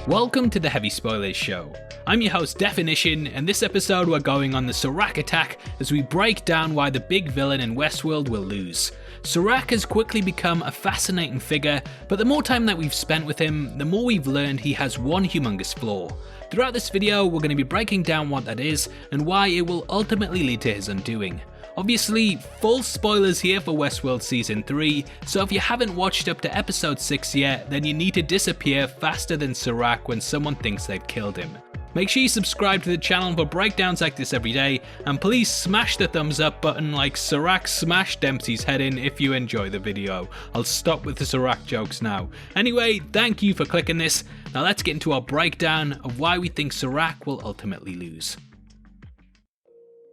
Welcome to the Heavy Spoilers Show. I'm your host Definition, and this episode we're going on the Serac attack as we break down why the big villain in Westworld will lose. Serac has quickly become a fascinating figure, but the more time that we've spent with him, the more we've learned he has one humongous flaw. Throughout this video, we're going to be breaking down what that is and why it will ultimately lead to his undoing. Obviously, full spoilers here for Westworld Season 3, so if you haven't watched up to Episode 6 yet, then you need to disappear faster than Serac when someone thinks they've killed him. Make sure you subscribe to the channel for breakdowns like this every day, and please smash the thumbs up button like Serac smashed Dempsey's head in if you enjoy the video. I'll stop with the Serac jokes now. Anyway, thank you for clicking this. Now let's get into our breakdown of why we think Serac will ultimately lose.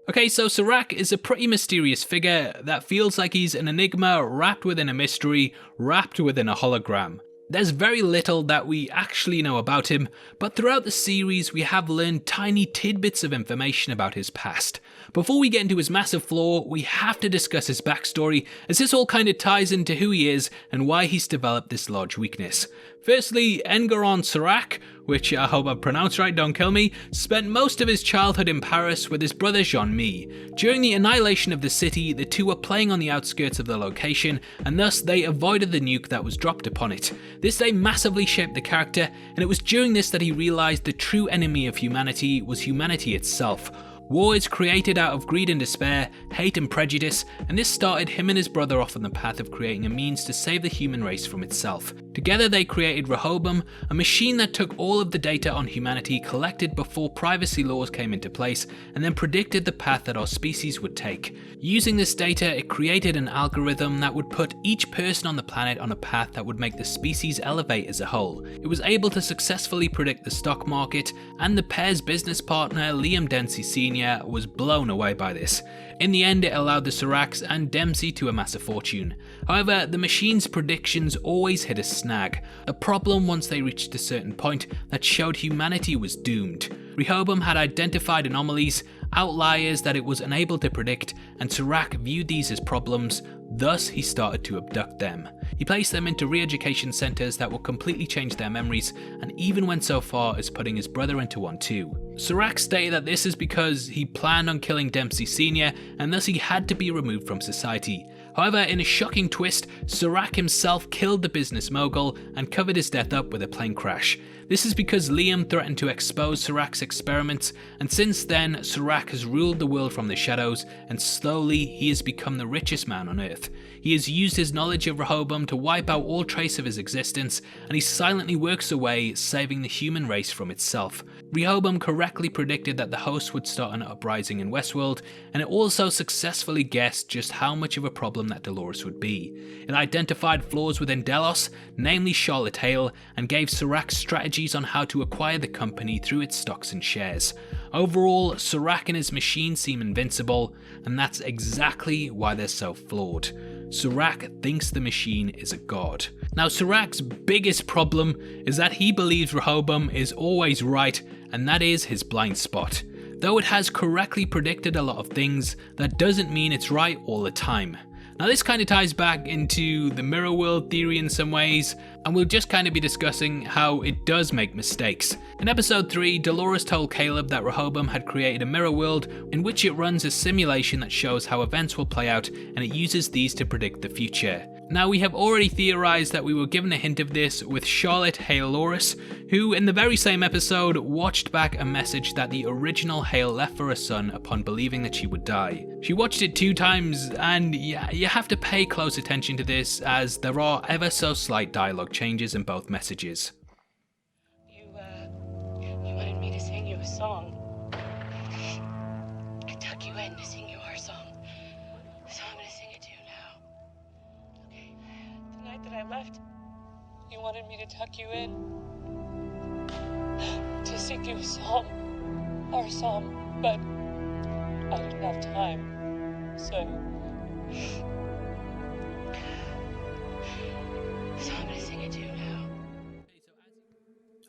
Okay, so Serac is a pretty mysterious figure that feels like he's an enigma wrapped within a mystery, wrapped within a hologram. There's very little that we actually know about him, but throughout the series we have learned tiny tidbits of information about his past. Before we get into his massive flaw, we have to discuss his backstory, as this all kind of ties into who he is and why he's developed this large weakness. Firstly, Engerraund Serac, which I hope I've pronounced right, don't kill me, spent most of his childhood in Paris with his brother Jean-Mi. During the annihilation of the city, the two were playing on the outskirts of the location, and thus they avoided the nuke that was dropped upon it. This day massively shaped the character, and it was during this that he realised the true enemy of humanity was humanity itself. War is created out of greed and despair, hate and prejudice, and this started him and his brother off on the path of creating a means to save the human race from itself. Together they created Rehoboam, a machine that took all of the data on humanity collected before privacy laws came into place, and then predicted the path that our species would take. Using this data, it created an algorithm that would put each person on the planet on a path that would make the species elevate as a whole. It was able to successfully predict the stock market, and the pair's business partner, Liam Dempsey Sr., was blown away by this. In the end, it allowed the Seracs and Dempsey to amass a fortune. However, the machine's predictions always hit a snag, a problem once they reached a certain point that showed humanity was doomed. Rehoboam had identified anomalies, outliers that it was unable to predict, and Serac viewed these as problems, thus he started to abduct them. He placed them into re-education centres that will completely change their memories, and even went so far as putting his brother into one too. Serac stated that this is because he planned on killing Dempsey Sr., and thus he had to be removed from society. However, in a shocking twist, Serac himself killed the business mogul and covered his death up with a plane crash. This is because Liam threatened to expose Serac's experiments, and since then, Serac has ruled the world from the shadows, and slowly he has become the richest man on Earth. He has used his knowledge of Rehoboam to wipe out all trace of his existence, and he silently works away, saving the human race from itself. Rehoboam correctly predicted that the host would start an uprising in Westworld, and it also successfully guessed just how much of a problem that Dolores would be. It identified flaws within Delos, namely Charlotte Hale, and gave Serac strategies on how to acquire the company through its stocks and shares. Overall, Serac and his machine seem invincible, and that's exactly why they're so flawed. Serac thinks the machine is a god. Now, Serac's biggest problem is that he believes Rehoboam is always right, and that is his blind spot. Though it has correctly predicted a lot of things, that doesn't mean it's right all the time. Now this kind of ties back into the mirror world theory in some ways, and we'll just kind of be discussing how it does make mistakes. In episode 3, Dolores told Caleb that Rehoboam had created a mirror world in which it runs a simulation that shows how events will play out, and it uses these to predict the future. Now we have already theorized that we were given a hint of this with Charlotte Hale, who in the very same episode watched back a message that the original Hale left for her son upon believing that she would die. She watched it 2 times, and you have to pay close attention to this as there are ever so slight dialogue changes in both messages. You wanted me to sing you a song. I tuck you in to sing you our song. So I'm gonna sing it to you now. Okay. The night that I left, you wanted me to tuck you in to sing you a song. Our song, but I didn't have time. So I'm gonna sing it to you now.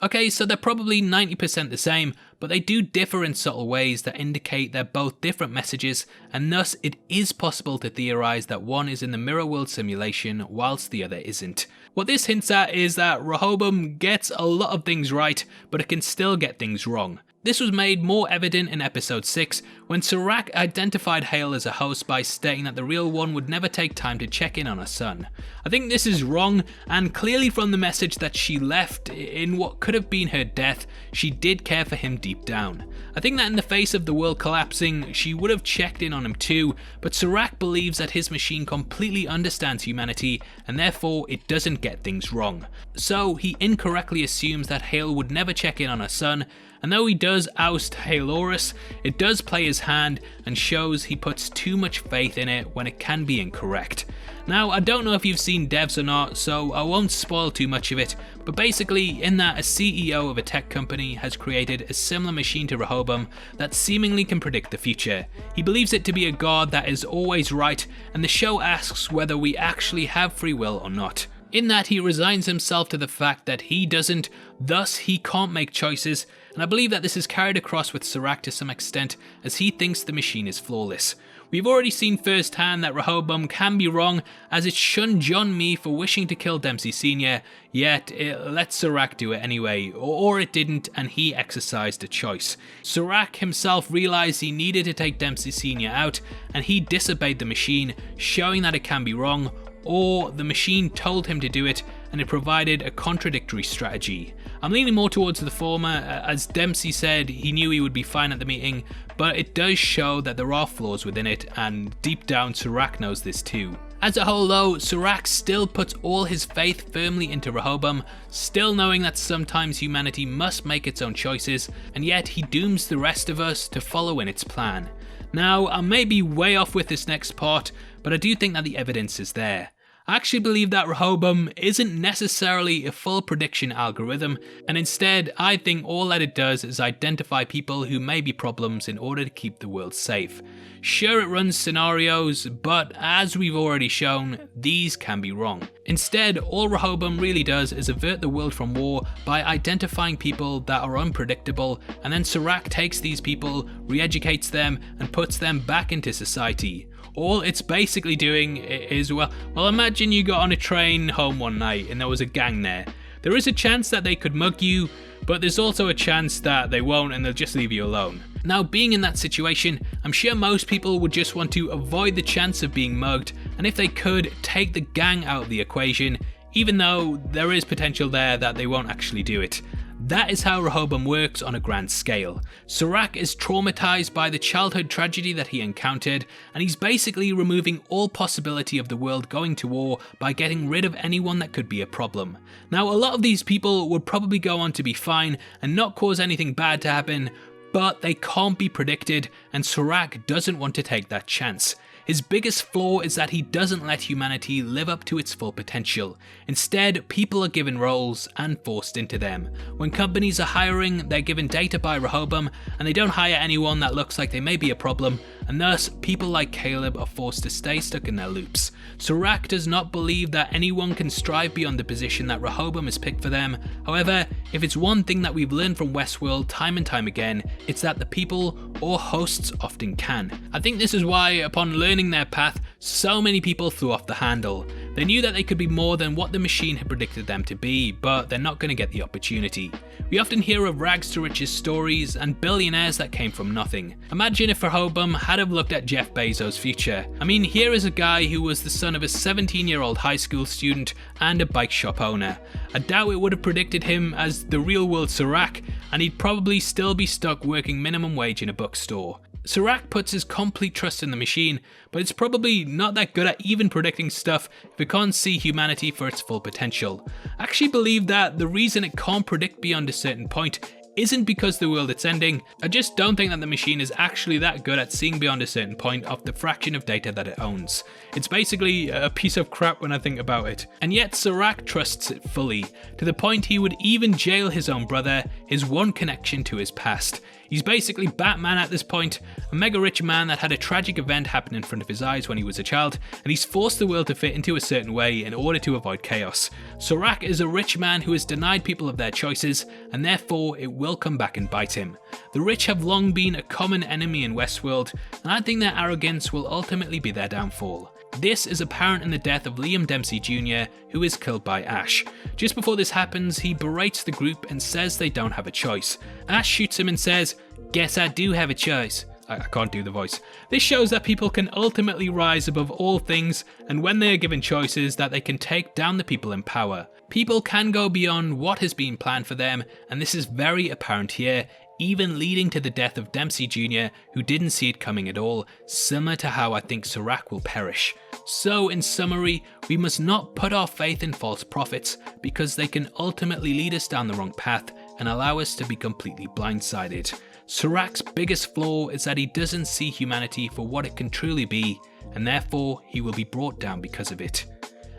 Okay, so they're probably 90% the same, but they do differ in subtle ways that indicate they're both different messages, and thus it is possible to theorize that one is in the mirror world simulation whilst the other isn't. What this hints at is that Rehoboam gets a lot of things right, but it can still get things wrong. This was made more evident in episode 6, when Serac identified Hale as a host by stating that the real one would never take time to check in on her son. I think this is wrong, and clearly from the message that she left in what could have been her death, she did care for him deep down. I think that in the face of the world collapsing, she would have checked in on him too, but Serac believes that his machine completely understands humanity, and therefore it doesn't get things wrong. So he incorrectly assumes that Hale would never check in on her son, and though he does oust Dolores, it does play his hand and shows he puts too much faith in it when it can be incorrect. Now, I don't know if you've seen devs or not, so I won't spoil too much of it, but basically in that a CEO of a tech company has created a similar machine to Rehoboam that seemingly can predict the future. He believes it to be a god that is always right, and the show asks whether we actually have free will or not. In that he resigns himself to the fact that he doesn't, thus he can't make choices, and I believe that this is carried across with Serac to some extent as he thinks the machine is flawless. We've already seen firsthand that Rehoboam can be wrong, as it shunned John Mee for wishing to kill Dempsey Sr., yet it let Serac do it anyway, or it didn't and he exercised a choice. Serac himself realised he needed to take Dempsey Sr. out, and he disobeyed the machine, showing that it can be wrong, or the machine told him to do it and it provided a contradictory strategy. I'm leaning more towards the former, as Dempsey said he knew he would be fine at the meeting, but it does show that there are flaws within it, and deep down Serac knows this too. As a whole though, Serac still puts all his faith firmly into Rehoboam, still knowing that sometimes humanity must make its own choices, and yet he dooms the rest of us to follow in its plan. Now, I may be way off with this next part, but I do think that the evidence is there. I actually believe that Rehoboam isn't necessarily a full prediction algorithm, and instead I think all that it does is identify people who may be problems in order to keep the world safe. Sure, it runs scenarios, but as we've already shown, these can be wrong. Instead, all Rehoboam really does is avert the world from war by identifying people that are unpredictable, and then Serac takes these people, re-educates them, and puts them back into society. All it's basically doing is, well, imagine you got on a train home one night and there was a gang there. There is a chance that they could mug you, but there's also a chance that they won't and they'll just leave you alone. Now, being in that situation, I'm sure most people would just want to avoid the chance of being mugged, and if they could, take the gang out of the equation, even though there is potential there that they won't actually do it. That is how Rehoboam works on a grand scale. Serac is traumatized by the childhood tragedy that he encountered, and he's basically removing all possibility of the world going to war by getting rid of anyone that could be a problem. Now, a lot of these people would probably go on to be fine and not cause anything bad to happen, but they can't be predicted, and Serac doesn't want to take that chance. His biggest flaw is that he doesn't let humanity live up to its full potential. Instead, people are given roles and forced into them. When companies are hiring, they're given data by Rehoboam, and they don't hire anyone that looks like they may be a problem, and thus people like Caleb are forced to stay stuck in their loops. Serac does not believe that anyone can strive beyond the position that Rehoboam has picked for them. However, if it's one thing that we've learned from Westworld time and time again, it's that the people or hosts often can. I think this is why, upon learning their path, so many people flew off the handle. They knew that they could be more than what the machine had predicted them to be, but they're not going to get the opportunity. We often hear of rags to riches stories and billionaires that came from nothing. Imagine if Rehoboam had have looked at Jeff Bezos' future. I mean, here is a guy who was the son of a 17-year-old high school student and a bike shop owner. I doubt it would have predicted him as the real world Serac, and he'd probably still be stuck working minimum wage in a bookstore. Serac puts his complete trust in the machine, but it's probably not that good at even predicting stuff if it can't see humanity for its full potential. I actually believe that the reason it can't predict beyond a certain point isn't because the world it's ending. I just don't think that the machine is actually that good at seeing beyond a certain point of the fraction of data that it owns. It's basically a piece of crap when I think about it. And yet Serac trusts it fully, to the point he would even jail his own brother, his one connection to his past. He's basically Batman at this point, a mega rich man that had a tragic event happen in front of his eyes when he was a child, and he's forced the world to fit into a certain way in order to avoid chaos. Serac is a rich man who has denied people of their choices, and therefore it will come back and bite him. The rich have long been a common enemy in Westworld, and I think their arrogance will ultimately be their downfall. This is apparent in the death of Liam Dempsey Jr., who is killed by Ash. Just before this happens, he berates the group and says they don't have a choice. Ash shoots him and says, "Guess I do have a choice." I can't do the voice. This shows that people can ultimately rise above all things, and when they are given choices, that they can take down the people in power. People can go beyond what has been planned for them, and this is very apparent here, even leading to the death of Dempsey Jr., who didn't see it coming at all, similar to how I think Serac will perish. So in summary, we must not put our faith in false prophets, because they can ultimately lead us down the wrong path and allow us to be completely blindsided. Serac's biggest flaw is that he doesn't see humanity for what it can truly be, and therefore he will be brought down because of it.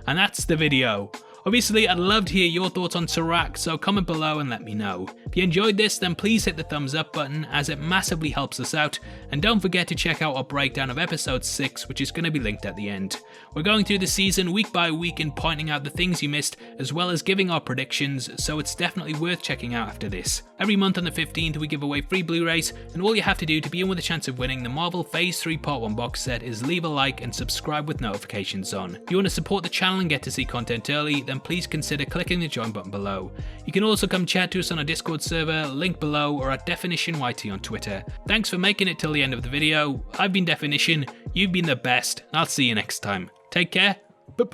And that's the video. Obviously, I'd love to hear your thoughts on Serac, so comment below and let me know. If you enjoyed this, then please hit the thumbs up button, as it massively helps us out, and don't forget to check out our breakdown of episode 6, which is going to be linked at the end. We're going through the season week by week and pointing out the things you missed, as well as giving our predictions, so it's definitely worth checking out after this. Every month on the 15th we give away free Blu-rays, and all you have to do to be in with a chance of winning the Marvel Phase 3 Part 1 box set is leave a like and subscribe with notifications on. If you want to support the channel and get to see content early, then please consider clicking the join button below. You can also come chat to us on our Discord server, link below, or at DefinitionYT on Twitter. Thanks for making it till the end of the video. I've been Definition, you've been the best, and I'll see you next time. Take care,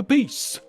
peace.